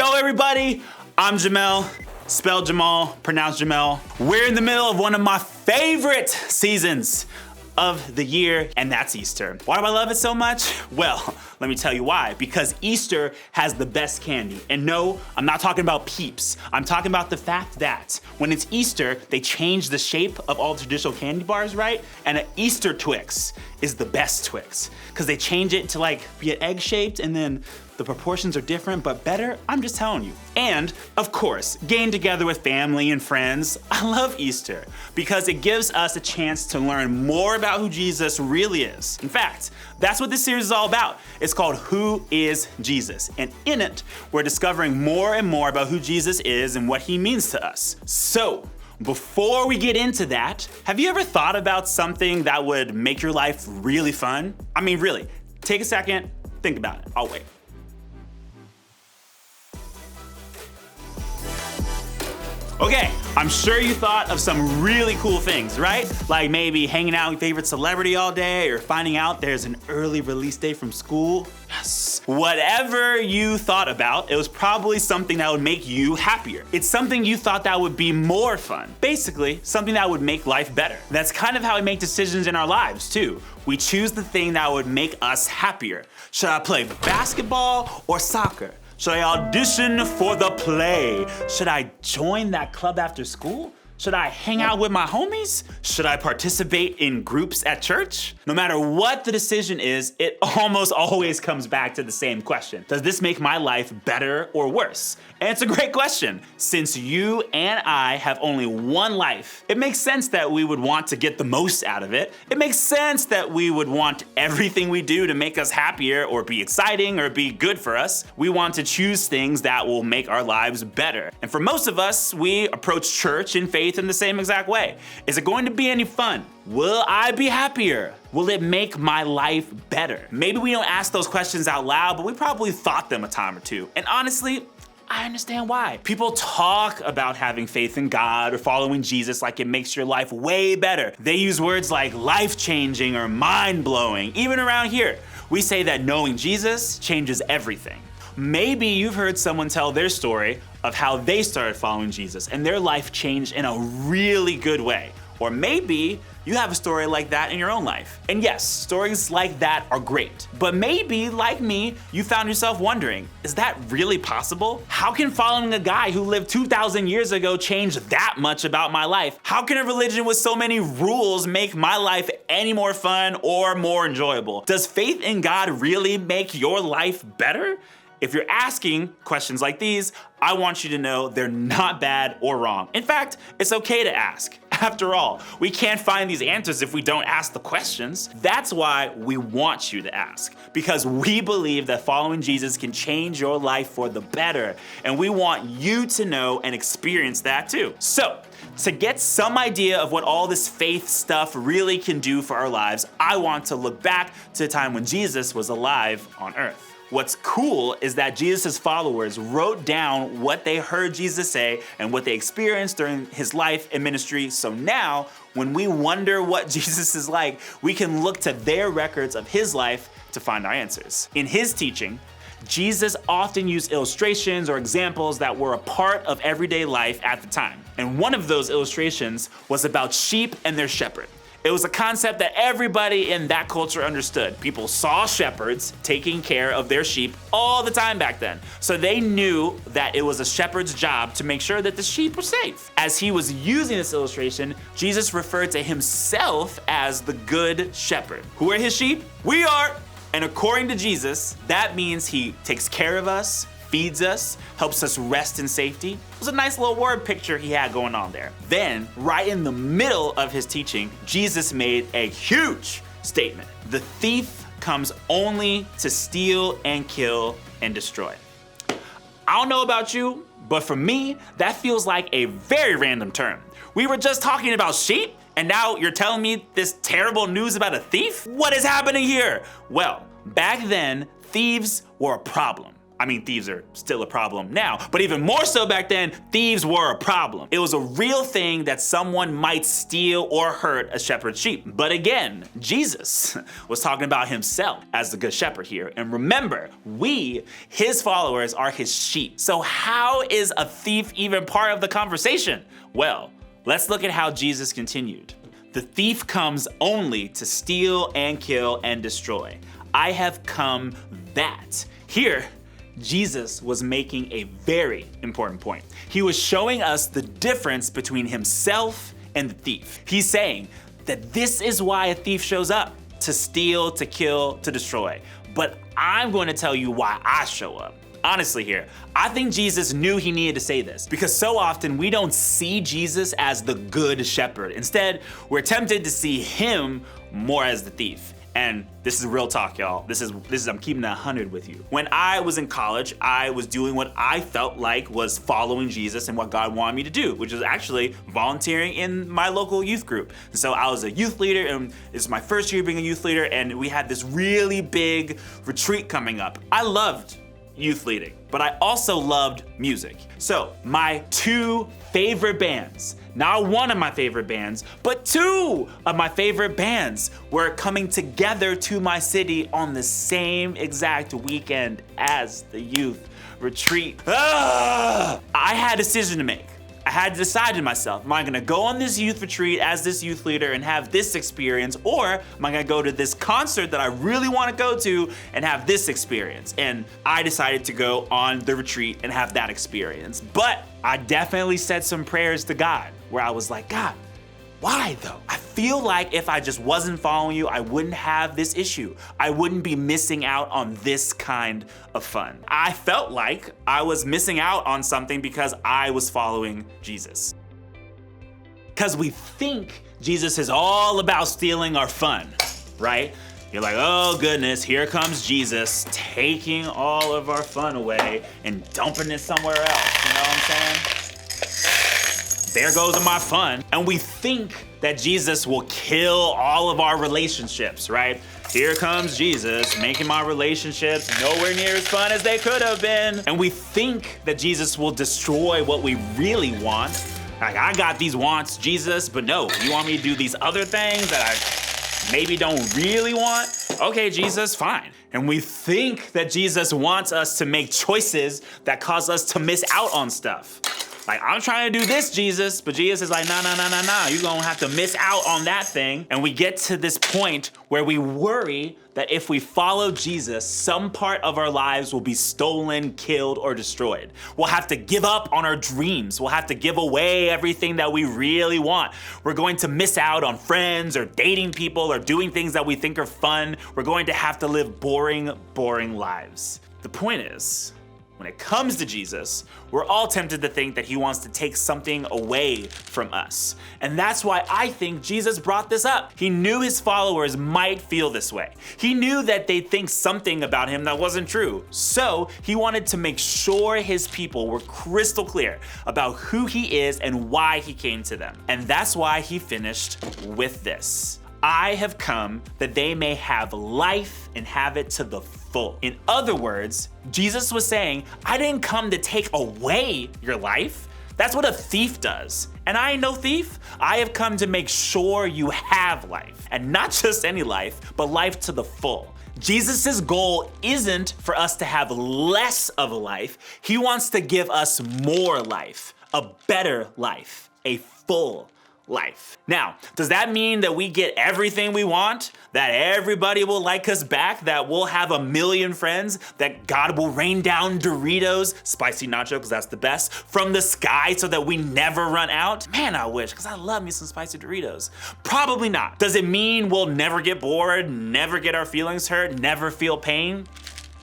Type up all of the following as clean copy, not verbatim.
Yo everybody, I'm Jamel, spelled Jamal, pronounced Jamel. We're in the middle of one of my favorite seasons of the year, and that's Easter. Why do I love it so much? Well, let me tell you why. Because Easter has the best candy. And no, I'm not talking about Peeps. I'm talking about the fact that when it's Easter, they change the shape of all traditional candy bars, right? And an Easter Twix is the best Twix. Because they change it to like be an egg shaped, and then the proportions are different, but better, I'm just telling you. And of course, getting together with family and friends. I love Easter because it gives us a chance to learn more about who Jesus really is. In fact, that's what this series is all about. It's called Who is Jesus? And in it, we're discovering more and more about who Jesus is and what he means to us. So, before we get into that, have you ever thought about something that would make your life really fun? I mean, really, take a second, think about it. I'll wait. Okay, I'm sure you thought of some really cool things, right? Like maybe hanging out with your favorite celebrity all day, or finding out there's an early release day from school. Yes. Whatever you thought about, it was probably something that would make you happier. It's something you thought that would be more fun. Basically, something that would make life better. That's kind of how we make decisions in our lives too. We choose the thing that would make us happier. Should I play basketball or soccer? Should I audition for the play? Should I join that club after school? Should I hang out with my homies? Should I participate in groups at church? No matter what the decision is, it almost always comes back to the same question. Does this make my life better or worse? And it's a great question. Since you and I have only one life, it makes sense that we would want to get the most out of it. It makes sense that we would want everything we do to make us happier or be exciting or be good for us. We want to choose things that will make our lives better. And for most of us, we approach church and faith in the same exact way. Is it going to be any fun? Will I be happier? Will it make my life better? Maybe we don't ask those questions out loud, but we probably thought them a time or two. And honestly, I understand why. People talk about having faith in God or following Jesus like it makes your life way better. They use words like life-changing or mind-blowing. Even around here, we say that knowing Jesus changes everything. Maybe you've heard someone tell their story of how they started following Jesus and their life changed in a really good way. Or maybe you have a story like that in your own life. And yes, stories like that are great. But maybe, like me, you found yourself wondering, is that really possible? How can following a guy who lived 2,000 years ago change that much about my life? How can a religion with so many rules make my life any more fun or more enjoyable? Does faith in God really make your life better? If you're asking questions like these, I want you to know they're not bad or wrong. In fact, it's okay to ask. After all, we can't find these answers if we don't ask the questions. That's why we want you to ask, because we believe that following Jesus can change your life for the better, and we want you to know and experience that too. So, to get some idea of what all this faith stuff really can do for our lives, I want to look back to a time when Jesus was alive on earth. What's cool is that Jesus' followers wrote down what they heard Jesus say and what they experienced during his life and ministry. So now, when we wonder what Jesus is like, we can look to their records of his life to find our answers. In his teaching, Jesus often used illustrations or examples that were a part of everyday life at the time. And one of those illustrations was about sheep and their shepherd. It was a concept that everybody in that culture understood. People saw shepherds taking care of their sheep all the time back then. So they knew that it was a shepherd's job to make sure that the sheep were safe. As he was using this illustration, Jesus referred to himself as the good shepherd. Who are his sheep? We are. And according to Jesus, that means he takes care of us, feeds us, helps us rest in safety. It was a nice little word picture he had going on there. Then, right in the middle of his teaching, Jesus made a huge statement. The thief comes only to steal and kill and destroy. I don't know about you, but for me, that feels like a very random term. We were just talking about sheep, and now you're telling me this terrible news about a thief? What is happening here? Well, back then, thieves were a problem. I mean, thieves are still a problem now, but even more so back then, thieves were a problem. It was a real thing that someone might steal or hurt a shepherd's sheep. But again, Jesus was talking about himself as the good shepherd here. And remember, we, his followers, are his sheep. So how is a thief even part of the conversation? Well, let's look at how Jesus continued. The thief comes only to steal and kill and destroy. I have come that. Here, Jesus was making a very important point. He was showing us the difference between himself and the thief. He's saying that this is why a thief shows up, to steal, to kill, to destroy. But I'm going to tell you why I show up. Honestly here, I think Jesus knew he needed to say this because so often we don't see Jesus as the good shepherd. Instead, we're tempted to see him more as the thief. And this is real talk, y'all. This is I'm keeping it 100 with you. When I was in college, I was doing what I felt like was following Jesus and what God wanted me to do, which was actually volunteering in my local youth group. And so I was a youth leader, and it's my first year being a youth leader, and we had this really big retreat coming up. I loved youth leading, but I also loved music. So my two favorite bands, not one of my favorite bands, but two of my favorite bands were coming together to my city on the same exact weekend as the youth retreat. I had a decision to make. I had to decide to myself, am I gonna go on this youth retreat as this youth leader and have this experience, or am I gonna go to this concert that I really wanna go to and have this experience? And I decided to go on the retreat and have that experience. But I definitely said some prayers to God where I was like, God, why though? I feel like if I just wasn't following you, I wouldn't have this issue. I wouldn't be missing out on this kind of fun. I felt like I was missing out on something because I was following Jesus. Because we think Jesus is all about stealing our fun, right? You're like, oh goodness, here comes Jesus taking all of our fun away and dumping it somewhere else, you know what I'm saying? There goes my fun. And we think that Jesus will kill all of our relationships, right? Here comes Jesus making my relationships nowhere near as fun as they could have been. And we think that Jesus will destroy what we really want. Like, I got these wants, Jesus, but no, you want me to do these other things that I maybe don't really want? Okay, Jesus, fine. And we think that Jesus wants us to make choices that cause us to miss out on stuff. Like, I'm trying to do this, Jesus, but Jesus is like, nah, you're gonna have to miss out on that thing. And we get to this point where we worry that if we follow Jesus, some part of our lives will be stolen, killed, or destroyed. We'll have to give up on our dreams. We'll have to give away everything that we really want. We're going to miss out on friends or dating people or doing things that we think are fun. We're going to have to live boring lives. The point is, when it comes to Jesus, we're all tempted to think that he wants to take something away from us. And that's why I think Jesus brought this up. He knew his followers might feel this way. He knew that they'd think something about him that wasn't true. So he wanted to make sure his people were crystal clear about who he is and why he came to them. And that's why he finished with this. I have come that they may have life and have it to the full. In other words, Jesus was saying, I didn't come to take away your life. That's what a thief does. And I ain't no thief. I have come to make sure you have life. And not just any life, but life to the full. Jesus' goal isn't for us to have less of a life. He wants to give us more life, a better life, a full life. Now, does that mean that we get everything we want? That everybody will like us back? That we'll have 1 million friends? That God will rain down Doritos, spicy nacho, because that's the best, from the sky so that we never run out? Man, I wish, because I love me some spicy Doritos. Probably not. Does it mean we'll never get bored, never get our feelings hurt, never feel pain?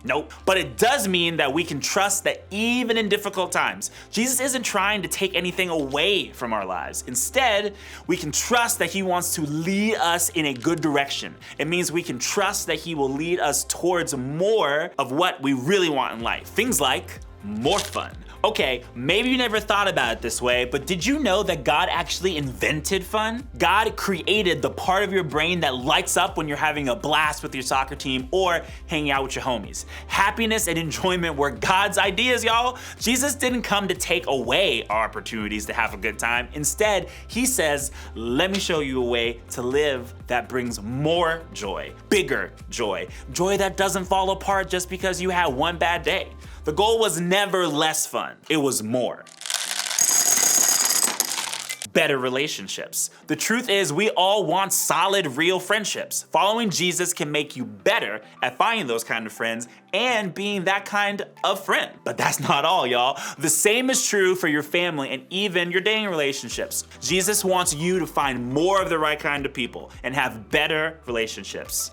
Nope. But it does mean that we can trust that even in difficult times, Jesus isn't trying to take anything away from our lives. Instead, we can trust that he wants to lead us in a good direction. It means we can trust that he will lead us towards more of what we really want in life. Things like more fun, Okay, maybe you never thought about it this way, but did you know that God actually invented fun? God created the part of your brain that lights up when you're having a blast with your soccer team or hanging out with your homies. Happiness and enjoyment were God's ideas, y'all. Jesus didn't come to take away our opportunities to have a good time. Instead, he says, let me show you a way to live that brings more joy, bigger joy, joy that doesn't fall apart just because you had one bad day. The goal was never less fun, it was more. Better relationships. The truth is, we all want solid, real friendships. Following Jesus can make you better at finding those kind of friends and being that kind of friend. But that's not all, y'all. The same is true for your family and even your dating relationships. Jesus wants you to find more of the right kind of people and have better relationships.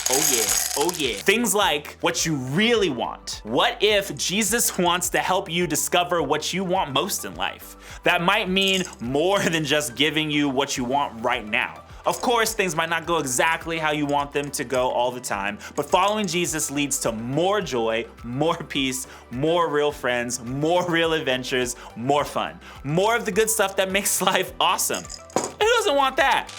Oh yeah, oh yeah. Things like what you really want. What if Jesus wants to help you discover what you want most in life? That might mean more than just giving you what you want right now. Of course, things might not go exactly how you want them to go all the time, but following Jesus leads to more joy, more peace, more real friends, more real adventures, more fun. More of the good stuff that makes life awesome. Who doesn't want that?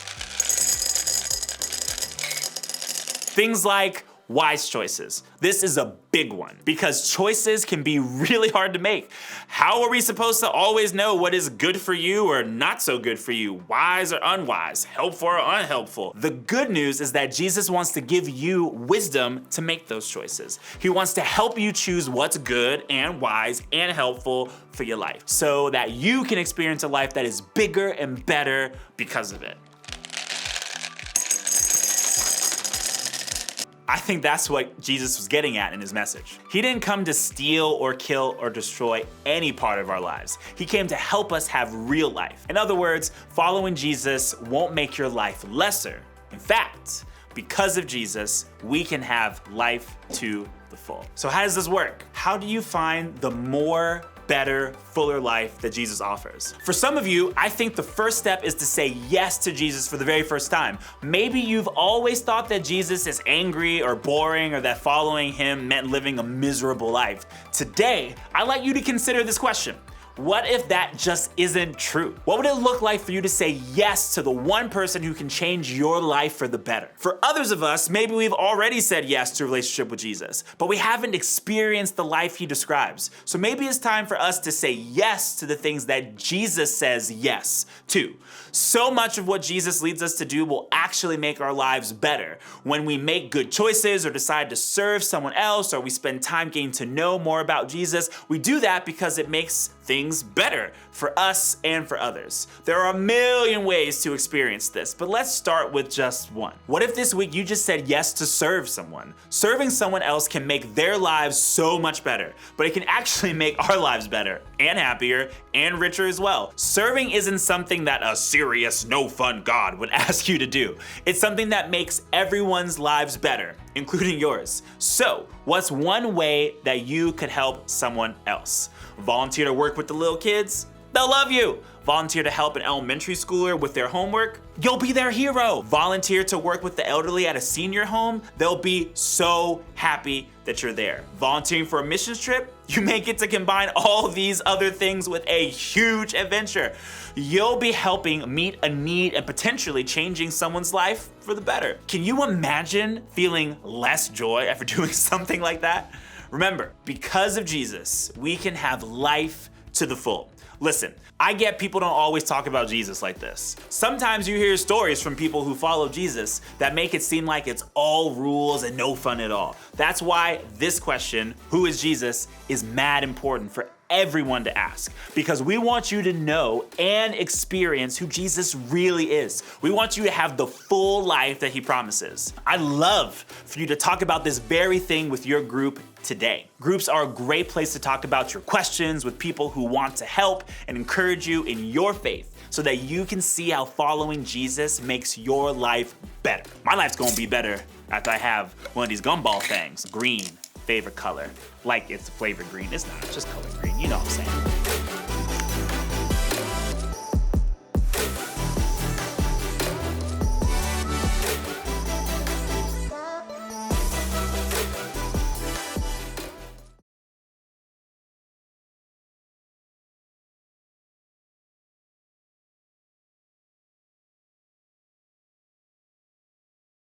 Things like wise choices. This is a big one because choices can be really hard to make. How are we supposed to always know what is good for you or not so good for you? Wise or unwise? Helpful or unhelpful? The good news is that Jesus wants to give you wisdom to make those choices. He wants to help you choose what's good and wise and helpful for your life so that you can experience a life that is bigger and better because of it. I think that's what Jesus was getting at in his message. He didn't come to steal or kill or destroy any part of our lives. He came to help us have real life. In other words, following Jesus won't make your life lesser. In fact, because of Jesus, we can have life to the full. So how does this work? How do you find the more, better, fuller life that Jesus offers? For some of you, I think the first step is to say yes to Jesus for the very first time. Maybe you've always thought that Jesus is angry or boring or that following him meant living a miserable life. Today, I'd like you to consider this question. What if that just isn't true? What would it look like for you to say yes to the one person who can change your life for the better? For others of us, maybe we've already said yes to a relationship with Jesus, but we haven't experienced the life he describes. So maybe it's time for us to say yes to the things that Jesus says yes to. So much of what Jesus leads us to do will actually make our lives better. When we make good choices or decide to serve someone else or we spend time getting to know more about Jesus, we do that because it makes things better for us and for others. There are a million ways to experience this, but let's start with just one. What if this week you just said yes to serve someone? Serving someone else can make their lives so much better, but it can actually make our lives better and happier and richer as well. Serving isn't something that a serious, no fun God would ask you to do. It's something that makes everyone's lives better, including yours. So, what's one way that you could help someone else? Volunteer to work with the little kids? They'll love you. Volunteer to help an elementary schooler with their homework? You'll be their hero. Volunteer to work with the elderly at a senior home? They'll be so happy that you're there. Volunteering for a missions trip? You may get to combine all these other things with a huge adventure. You'll be helping meet a need and potentially changing someone's life for the better. Can you imagine feeling less joy after doing something like that? Remember, because of Jesus, we can have life to the full. Listen, I get people don't always talk about Jesus like this. Sometimes you hear stories from people who follow Jesus that make it seem like it's all rules and no fun at all. That's why this question, who is Jesus, is mad important for everyone to ask, because we want you to know and experience who Jesus really is. We want you to have the full life that he promises. I'd love for you to talk about this very thing with your group today. Groups are a great place to talk about your questions with people who want to help and encourage you in your faith so that you can see how following Jesus makes your life better. My life's gonna be better after I have one of these gumball things, green. Favorite color, like it's flavored green. It's not, it's just color green, you know what I'm saying.